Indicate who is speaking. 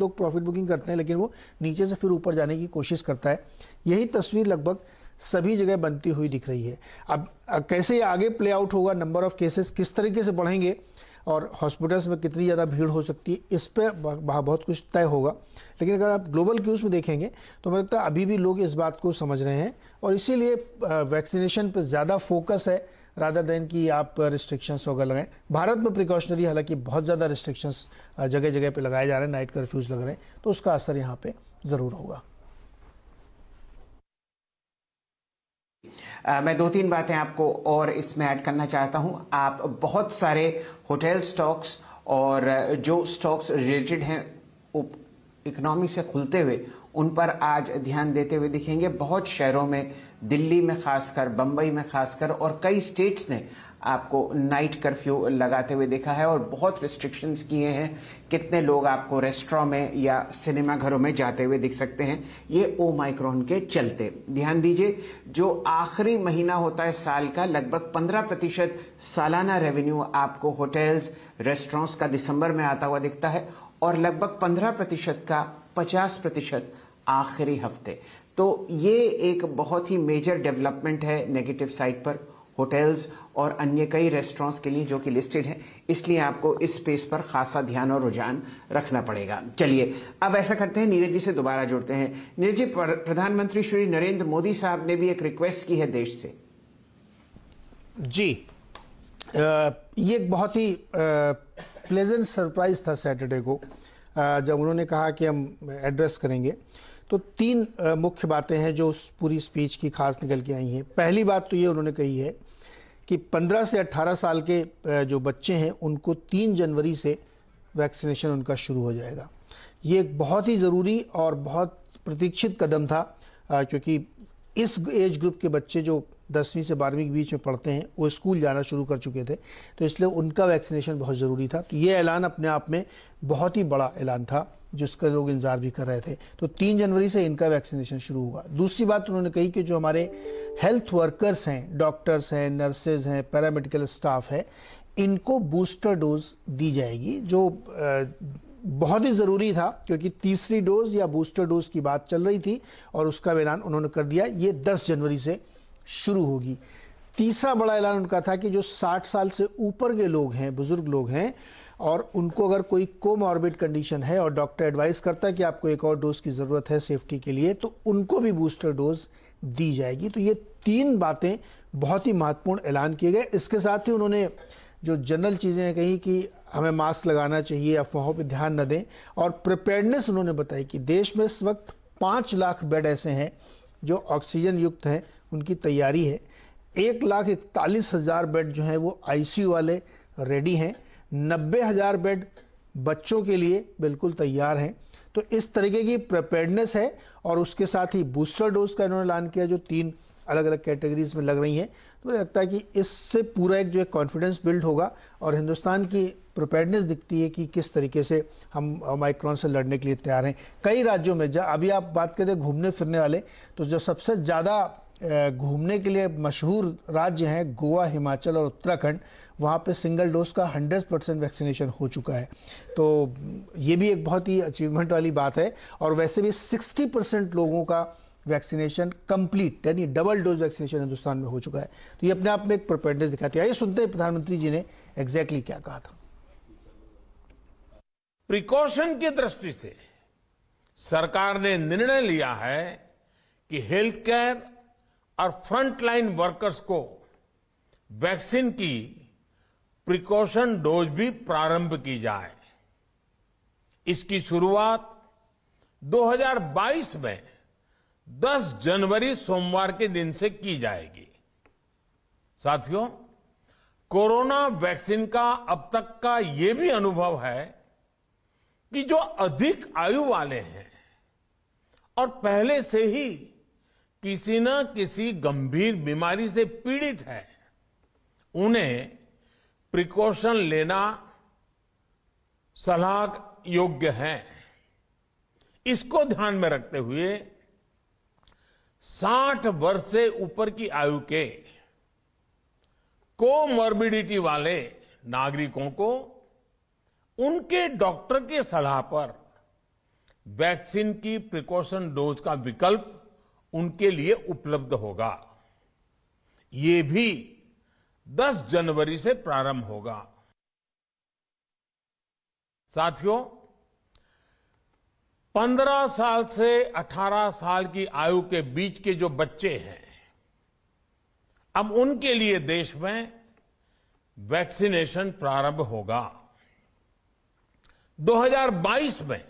Speaker 1: लोग profit booking करते हैं लेकिन वो नीचे से फिर ऊपर जाने की कोशिश करता है। यही तस्वीर लगभग सभी जगह बनती हुई दिख रही है। अब कैसे ये आगे प्ले आउट होगा, नंबर ऑफ केसेस किस तरीके से बढ़ेंगे और हॉस्पिटल्स में कितनी ज़्यादा भीड़ हो सकती है, इस पर बहुत कुछ तय होगा। लेकिन अगर आप ग्लोबल क्यूज में देखेंगे तो मुझे लगता है अभी भी लोग इस बात को समझ रहे हैं और इसीलिए वैक्सीनेशन पर ज़्यादा फोकस है रादर देन कि आप रिस्ट्रिक्शंस वगैरह लगाएं। भारत में प्रिकॉशनरी हालांकि बहुत ज़्यादा रिस्ट्रिक्शंस जगह जगह पे लगाए जा रहे हैं, नाइट कर्फ्यूज लग रहे हैं, तो उसका असर यहाँ पे ज़रूर होगा।
Speaker 2: मैं 2-3 बातें आपको और इसमें ऐड करना चाहता हूं। आप बहुत सारे होटल स्टॉक्स और जो स्टॉक्स रिलेटेड हैं इकोनॉमी से खुलते हुए, उन पर आज ध्यान देते हुए दिखेंगे। बहुत शहरों में, दिल्ली में खासकर, बंबई में खासकर और कई स्टेट्स ने आपको नाइट कर्फ्यू लगाते हुए देखा है और बहुत रिस्ट्रिक्शंस किए हैं। कितने लोग आपको रेस्टोरेंट में या सिनेमा घरों में जाते हुए दिख सकते हैं, ये ओमाइक्रॉन के चलते। ध्यान दीजिए, जो आखिरी महीना होता है साल का, लगभग 15% सालाना रेवेन्यू आपको होटल्स, रेस्टोरेंट्स का दिसंबर में आता हुआ दिखता है और लगभग 15% का 50% आखिरी हफ्ते। तो ये एक बहुत ही मेजर डेवलपमेंट है नेगेटिव साइड पर होटल्स और अन्य कई रेस्टोरेंट्स के लिए जो कि लिस्टेड है, इसलिए आपको इस स्पेस पर खासा ध्यान और रुझान रखना पड़ेगा। चलिए अब ऐसा करते हैं, नीरज जी से दोबारा जुड़ते हैं। नीरज जी, प्रधानमंत्री श्री नरेंद्र मोदी साहब ने भी एक रिक्वेस्ट की है देश से।
Speaker 1: जी, ये एक बहुत ही प्लेजेंट सरप्राइज था सैटरडे को जब उन्होंने कहा कि हम एड्रेस करेंगे। तो 3 मुख्य बातें हैं जो उस पूरी स्पीच की खास निकल के आई हैं। पहली बात तो ये उन्होंने कही है कि 15 से 18 साल के जो बच्चे हैं उनको 3 जनवरी से वैक्सीनेशन उनका शुरू हो जाएगा। ये एक बहुत ही ज़रूरी और बहुत प्रतीक्षित कदम था क्योंकि इस एज ग्रुप के बच्चे जो 10वीं से 12वीं के बीच में पढ़ते हैं वो स्कूल जाना शुरू कर चुके थे, तो इसलिए उनका वैक्सीनेशन बहुत ज़रूरी था। तो ये ऐलान अपने आप में बहुत ही बड़ा ऐलान था जिसका लोग इंतजार भी कर रहे थे। तो 3 जनवरी से इनका वैक्सीनेशन शुरू होगा। दूसरी बात उन्होंने कही कि जो हमारे हेल्थ वर्कर्स हैं, डॉक्टर्स हैं, नर्सेज हैं, पैरामेडिकल स्टाफ है, इनको बूस्टर डोज दी जाएगी, जो बहुत ही ज़रूरी था क्योंकि तीसरी डोज या बूस्टर डोज की बात चल रही थी और उसका ऐलान उन्होंने कर दिया। ये 10 जनवरी से शुरू होगी। तीसरा बड़ा ऐलान उनका था कि जो 60 साल से ऊपर के लोग हैं, बुजुर्ग लोग हैं, और उनको अगर कोई कोमॉर्बिड कंडीशन है और डॉक्टर एडवाइस करता है कि आपको एक और डोज की ज़रूरत है सेफ्टी के लिए, तो उनको भी बूस्टर डोज दी जाएगी। तो ये 3 बातें बहुत ही महत्वपूर्ण ऐलान किए गए। इसके साथ ही उन्होंने जो जनरल चीज़ें कही कि हमें मास्क लगाना चाहिए, अफवाहों पर ध्यान न दें, और प्रिपेयर्डनेस उन्होंने बताई कि देश में इस वक्त 5 लाख बेड ऐसे हैं जो ऑक्सीजन युक्त हैं, उनकी तैयारी है। 1,41,000 बेड जो हैं वो आईसीयू वाले रेडी हैं। 90,000 बेड बच्चों के लिए बिल्कुल तैयार हैं। तो इस तरीके की प्रिपेयर्डनेस है और उसके साथ ही बूस्टर डोज का इन्होंने ऐलान किया जो 3 अलग अलग कैटेगरीज में लग रही हैं। तो मुझे लगता है कि इससे पूरा एक जो कॉन्फिडेंस बिल्ड होगा और हिंदुस्तान की प्रिपेयर्डनेस दिखती है कि किस तरीके से हम ओमाइक्रॉन से लड़ने के लिए तैयार हैं। कई राज्यों में अभी आप बात करें घूमने फिरने वाले, तो जो सबसे ज़्यादा घूमने के लिए मशहूर राज्य हैं गोवा, हिमाचल और उत्तराखंड, वहाँ पे सिंगल डोज का 100% वैक्सीनेशन हो चुका है। तो ये भी एक बहुत ही अचीवमेंट वाली बात है। और वैसे भी 60% लोगों का वैक्सीनेशन कंप्लीट यानी डबल डोज वैक्सीनेशन हिंदुस्तान में हो चुका है। तो ये अपने आप में एक प्रिपेयर्डनेस दिखाती है। आइए सुनते हैं प्रधानमंत्री जी ने एग्जैक्टली क्या कहा था।
Speaker 3: प्रिकॉशन की दृष्टि से सरकार ने निर्णय लिया है कि हेल्थ केयर और फ्रंटलाइन वर्कर्स को वैक्सीन की प्रिकॉशन डोज भी प्रारंभ की जाए। इसकी शुरुआत 2022 में 10 जनवरी सोमवार के दिन से की जाएगी। साथियों, कोरोना वैक्सीन का अब तक का यह भी अनुभव है कि जो अधिक आयु वाले हैं और पहले से ही किसी न किसी गंभीर बीमारी से पीड़ित है, उन्हें प्रिकॉशन लेना सलाह योग्य है। इसको ध्यान में रखते हुए 60 वर्ष से ऊपर की आयु के कोमॉर्बिडिटी वाले नागरिकों को उनके डॉक्टर की सलाह पर वैक्सीन की प्रिकॉशन डोज का विकल्प उनके लिए उपलब्ध होगा। ये भी 10 जनवरी से प्रारंभ होगा। साथियों, 15 साल से 18 साल की आयु के बीच के जो बच्चे हैं, अब उनके लिए देश में वैक्सीनेशन प्रारंभ होगा। 2022 में